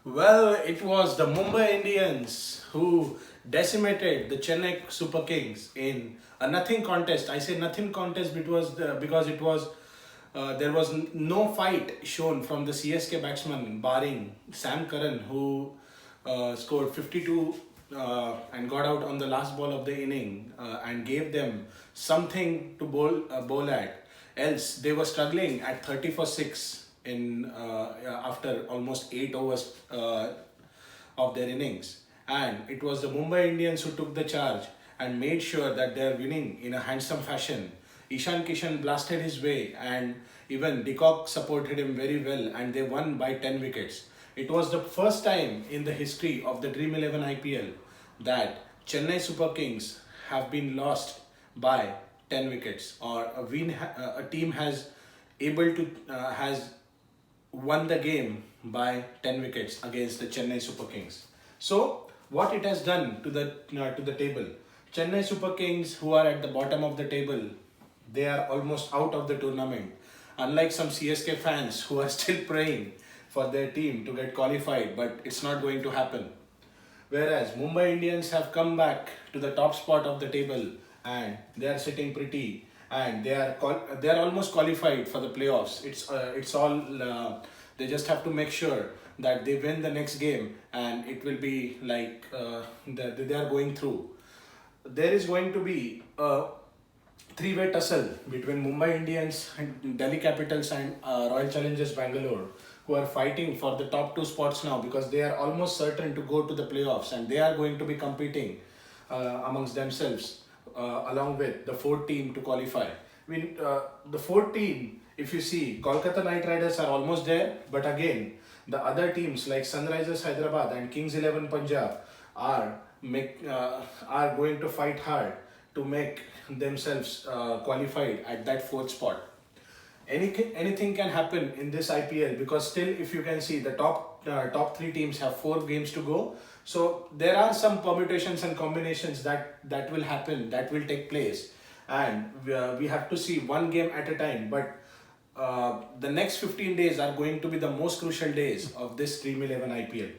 Well, it was the Mumbai Indians who decimated the Chennai Super Kings in a nothing contest. I say nothing contest because it was there was no fight shown from the CSK batsman barring Sam Curran who scored 52 and got out on the last ball of the inning and gave them something to bowl at. Else they were struggling at 30 for 6 in after almost 8 overs of their innings. And it was the Mumbai Indians who took the charge and made sure that they are winning in a handsome fashion. Ishan Kishan blasted his way, and even De Kock supported him very well, and they won by 10 wickets. It was the first time in the history of the Dream 11 IPL that Chennai Super Kings have been lost by 10 wickets, or a team has won the game by 10 wickets against the Chennai Super Kings. So, what it has done to the table, Chennai Super Kings, who are at the bottom of the table, they are almost out of the tournament. Unlike some CSK fans who are still praying for their team to get qualified, but it's not going to happen. Whereas Mumbai Indians have come back to the top spot of the table and they are sitting pretty and they are almost qualified for the playoffs. It's all they just have to make sure that they win the next game and it will be like they are going through. There is going to be a three-way tussle between Mumbai Indians and Delhi Capitals and Royal Challengers Bangalore, who are fighting for the top two spots now because they are almost certain to go to the playoffs and they are going to be competing amongst themselves along with the fourth team to qualify. I mean, the fourth team, if you see, Kolkata Knight Riders are almost there, but again, the other teams like Sunrisers Hyderabad and Kings 11 Punjab are going to fight hard to make themselves qualified at that fourth spot. Anything can happen in this IPL because still, if you can see, the top three teams have 4 games to go. So there are some permutations and combinations that will happen, that will take place, and we have to see one game at a time. But the next 15 days are going to be the most crucial days of this Dream 11 IPL.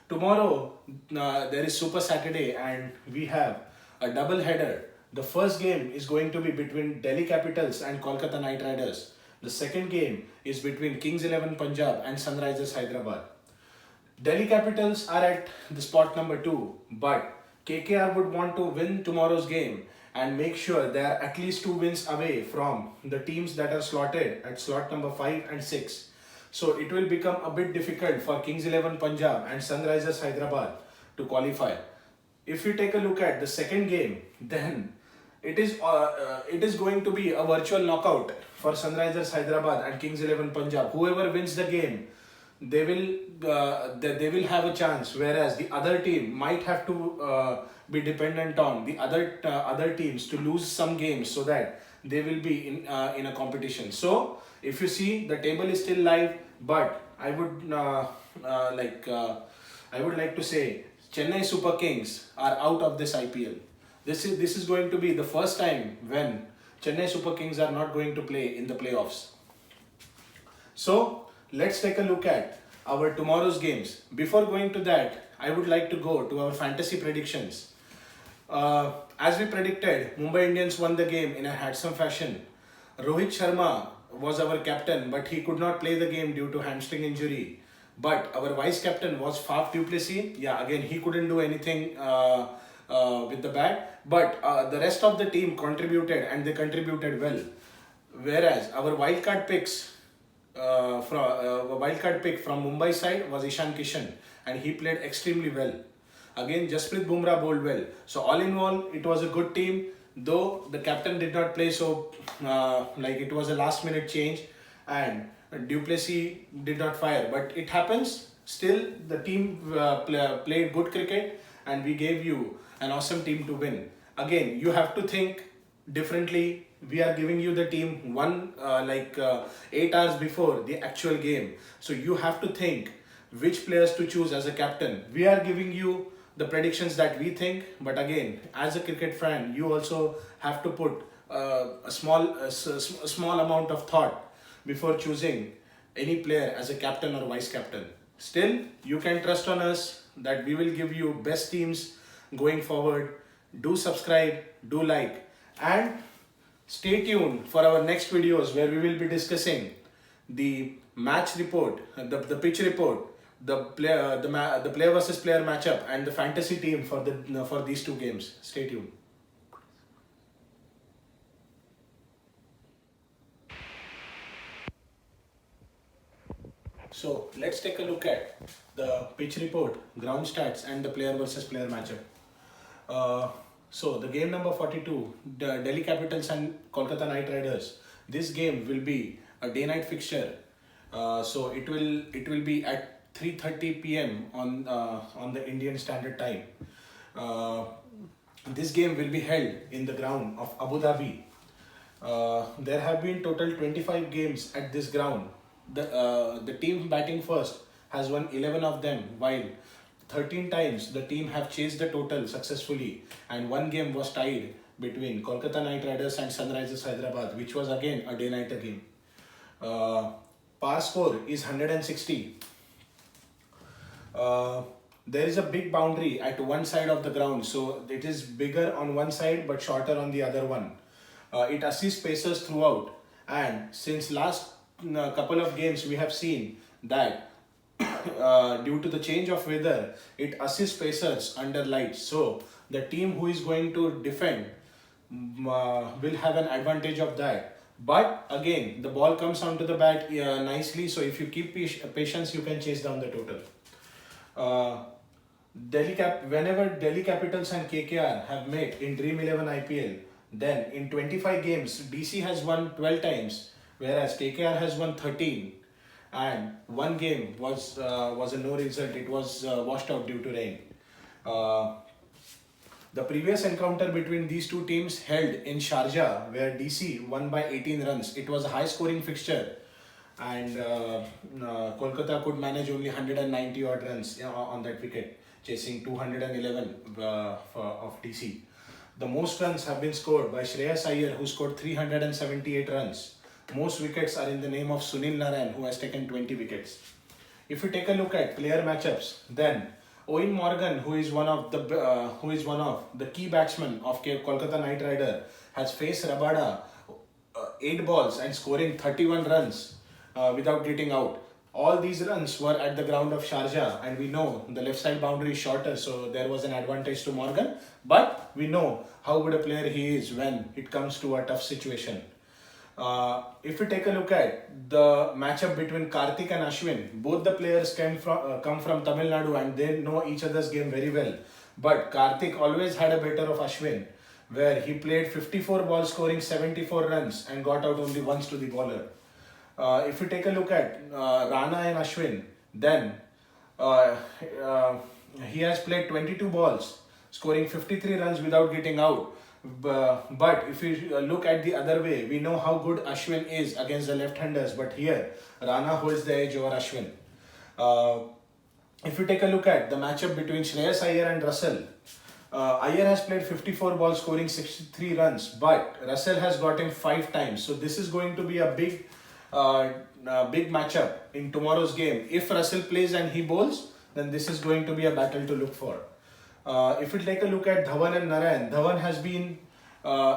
Tomorrow there is Super Saturday and we have a double header. The first game is going to be between Delhi Capitals and Kolkata Knight Riders. The second game is between Kings 11 Punjab and Sunrisers Hyderabad. Delhi Capitals are at the spot number 2, but KKR would want to win tomorrow's game and make sure they are at least 2 wins away from the teams that are slotted at slot number 5 and 6. So it will become a bit difficult for Kings 11 Punjab and Sunrisers Hyderabad to qualify. If you take a look at the second game, then it is going to be a virtual knockout for Sunrisers Hyderabad and Kings 11 Punjab. Whoever wins the game, they will have a chance. Whereas the other team might have to be dependent on the other teams to lose some games so that they will be in a competition. So if you see, the table is still live, but I would like to say Chennai Super Kings are out of this IPL. This is going to be the first time when Chennai Super Kings are not going to play in the playoffs. So let's take a look at our tomorrow's games. Before going to that, I would like to go to our fantasy predictions. As we predicted, Mumbai Indians won the game in a handsome fashion. Rohit Sharma was our captain, but he could not play the game due to hamstring injury. But our vice captain was Faf du Plessis. Yeah, again, he couldn't do anything with the bat. But the rest of the team contributed and they contributed well. Whereas our wildcard picks, wildcard pick from Mumbai side was Ishan Kishan and he played extremely well. Again, Jasprit Bumrah bowled well. So all in all, it was a good team. Though the captain did not play, so it was a last minute change and du Plessis did not fire. But it happens. Still, the team played good cricket and we gave you an awesome team to win. Again, you have to think differently. We are giving you the team 8 hours before the actual game. So you have to think which players to choose as a captain. We are giving you the predictions that we think, but again, as a cricket fan, you also have to put a small amount of thought before choosing any player as a captain or vice captain. Still, you can trust on us that we will give you best teams going forward. Do subscribe, do like, and stay tuned for our next videos where we will be discussing the match report, the pitch report, the player versus player matchup, and the fantasy team for these two games. Stay tuned. So let's take a look at the pitch report, ground stats, and the player versus player matchup. So the game number 42, the Delhi Capitals and Kolkata Knight Riders. This game will be a day-night fixture. So it will be at 3:30 p.m. on the Indian Standard Time. This game will be held in the ground of Abu Dhabi. There have been total 25 games at this ground. The team batting first has won 11 of them, while 13 times the team have chased the total successfully, and one game was tied between Kolkata Knight Riders and Sunrisers Hyderabad, which was again a day-nighter game. Par score is 160. There is a big boundary at one side of the ground, so it is bigger on one side but shorter on the other one. It assists pacers throughout, and since last couple of games we have seen that due to the change of weather, it assists pacers under lights. So the team who is going to defend will have an advantage of that. But again, the ball comes onto the bat nicely. So if you keep patience, you can chase down the total. Whenever Delhi Capitals and KKR have met in Dream 11 IPL, then in 25 games, DC has won 12 times, whereas KKR has won 13, and one game was a no result. It was washed out due to rain. The previous encounter between these two teams held in Sharjah, where DC won by 18 runs. It was a high-scoring fixture, and Kolkata could manage only 190 odd runs on that wicket, chasing 211 of DC. The most runs have been scored by Shreyas Iyer, who scored 378 runs. Most wickets are in the name of Sunil Narine, who has taken 20 wickets. If you take a look at player matchups, then Eoin Morgan, who is one of the key batsmen of Kolkata Knight Rider, has faced Rabada 8 balls and scoring 31 runs without getting out. All these runs were at the ground of Sharjah, and we know the left side boundary is shorter, so there was an advantage to Morgan. But we know how good a player he is when it comes to a tough situation. If we take a look at the matchup between Karthik and Ashwin, both the players come from Tamil Nadu and they know each other's game very well. But Karthik always had a better of Ashwin, where he played 54 balls scoring 74 runs and got out only once to the bowler. If we take a look at Rana and Ashwin, then he has played 22 balls, scoring 53 runs without getting out. But if we look at the other way, we know how good Ashwin is against the left-handers. But here, Rana holds the edge over Ashwin. If we take a look at the matchup between Shreyas Iyer and Russell, Iyer has played 54 balls, scoring 63 runs, but Russell has got him 5 times. So this is going to be a big matchup in tomorrow's game. If Russell plays and he bowls, then this is going to be a battle to look for. If we take a look at Dhawan and Narine, Dhawan has been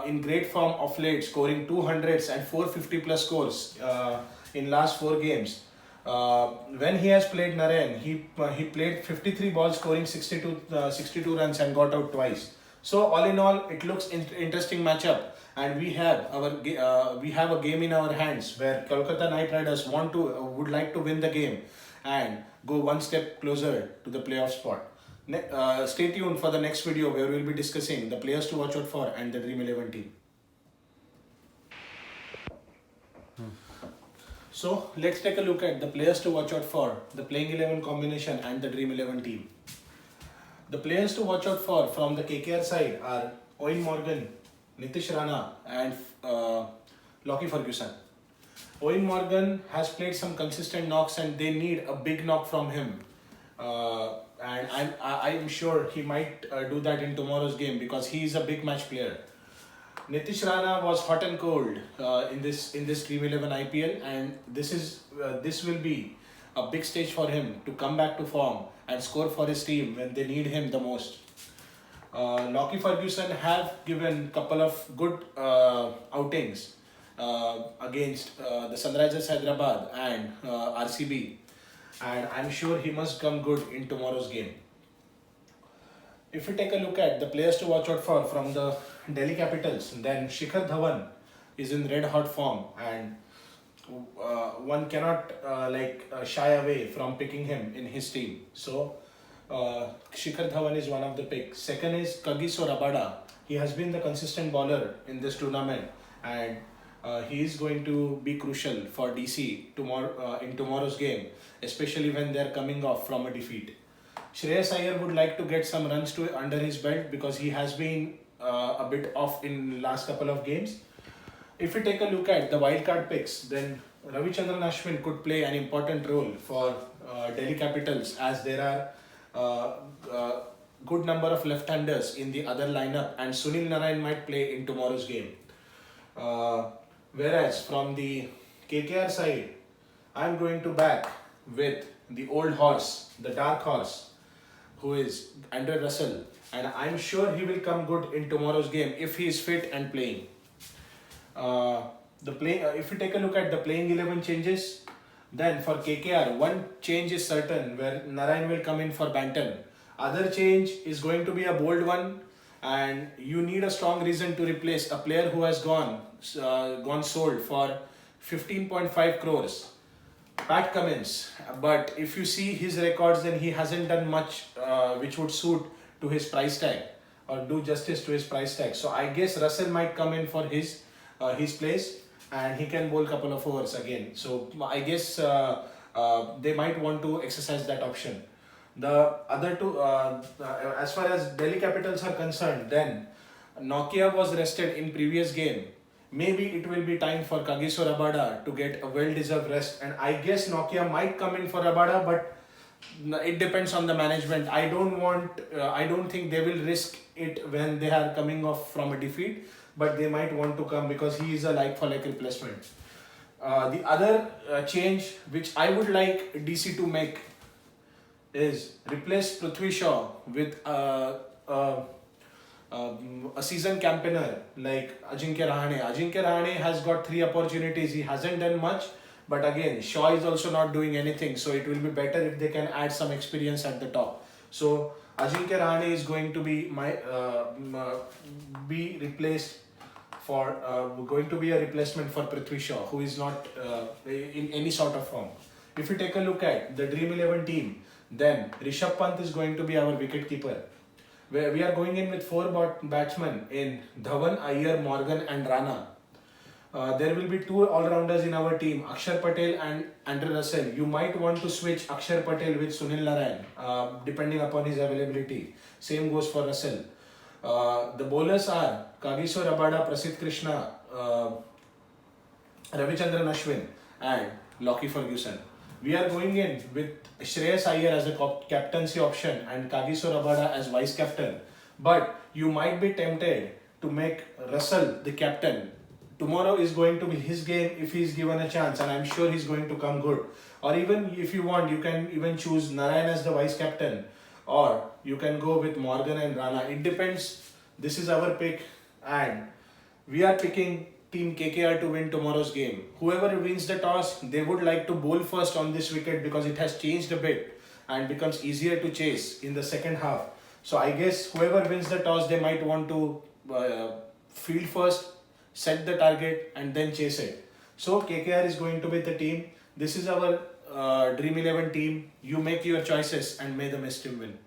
in great form of late, scoring 200s and 450 plus scores in last 4 games. When he has played Narine, he played 53 balls, scoring 62 runs and got out twice. So all in all, it looks interesting matchup, and we have a game in our hands where Kolkata Knight Riders would like to win the game and go one step closer to the playoff spot. Stay tuned for the next video where we will be discussing the players to watch out for and the Dream 11 team. So let's take a look at the players to watch out for, the playing 11 combination and the Dream 11 team. The players to watch out for from the KKR side are Eoin Morgan, Nitish Rana and Lockie Ferguson. Eoin Morgan has played some consistent knocks and they need a big knock from him. And I'm sure he might do that in tomorrow's game because he is a big match player. Nitish Rana was hot and cold in this Dream 11 IPL, and this will be a big stage for him to come back to form and score for his team when they need him the most. Lockie Ferguson have given couple of good outings against the Sunrisers Hyderabad and RCB, and I'm sure he must come good in tomorrow's game. If we take a look at the players to watch out for from the Delhi Capitals, then Shikhar Dhawan is in red hot form, and one cannot shy away from picking him in his team. So Shikhar Dhawan is one of the picks. Second is Kagiso Rabada. He has been the consistent bowler in this tournament, and he is going to be crucial for DC tomorrow in tomorrow's game, especially when they are coming off from a defeat. Shreyas Iyer would like to get some runs to under his belt because he has been a bit off in last couple of games. If we take a look at the wildcard picks, then Ravichandran Ashwin could play an important role for Delhi Capitals, as there are good number of left-handers in the other lineup, and Sunil Narayan might play in tomorrow's game. Whereas from the KKR side, I'm going to back with the old horse, the dark horse, who is Andre Russell, and I'm sure he will come good in tomorrow's game if he is fit and playing. If you take a look at the playing 11 changes, then for KKR, one change is certain where Narayan will come in for Banton. Other change is going to be a bold one, and you need a strong reason to replace a player who has gone sold for 15.5 crores. Pat Cummins, but if you see his records, then he hasn't done much which would suit to his price tag or do justice to his price tag. So I guess Russell might come in for his place, and he can bowl couple of overs again. So I guess they might want to exercise that option. The other two, as far as Delhi Capitals are concerned, then Nokia was rested in previous game. Maybe it will be time for Kagiso Rabada to get a well-deserved rest, and I guess Nokia might come in for Rabada, but it depends on the management. I don't think they will risk it when they are coming off from a defeat, but they might want to come because he is a like-for-like replacement. The other change which I would like DC to make is replace Prithvi Shaw with a season campaigner like Ajinkya Rahane. Ajinkya Rahane has got 3 opportunities. He hasn't done much, but again, Shaw is also not doing anything. So it will be better if they can add some experience at the top. So Ajinkya Rahane is going to be replaced for going to be a replacement for Prithvi Shaw, who is not in any sort of form. If you take a look at the Dream 11 team, then Rishabh Pant is going to be our wicket keeper. Where we are going in with 4 batsmen in Dhawan, Iyer, Morgan and Rana. There will be 2 all-rounders in our team, Akshar Patel and Andre Russell. You might want to switch Akshar Patel with Sunil Narayan, depending upon his availability. Same goes for Russell. The bowlers are Kagiso Rabada, Prasidh Krishna, Ravichandran Ashwin and Lockie Ferguson. We are going in with Shreyas Iyer as a captaincy option and Kagiso Rabada as vice captain. But you might be tempted to make Russell the captain. Tomorrow is going to be his game if he is given a chance, and I'm sure he's going to come good. Or even if you want, you can even choose Narayan as the vice captain, or you can go with Morgan and Rana. It depends. This is our pick, and we are picking Team KKR to win tomorrow's game. Whoever wins the toss, they would like to bowl first on this wicket because it has changed a bit and becomes easier to chase in the second half. So I guess whoever wins the toss, they might want to field first, set the target and then chase it. So KKR is going to be the team. This is our Dream 11 team. You make your choices and may the best team win.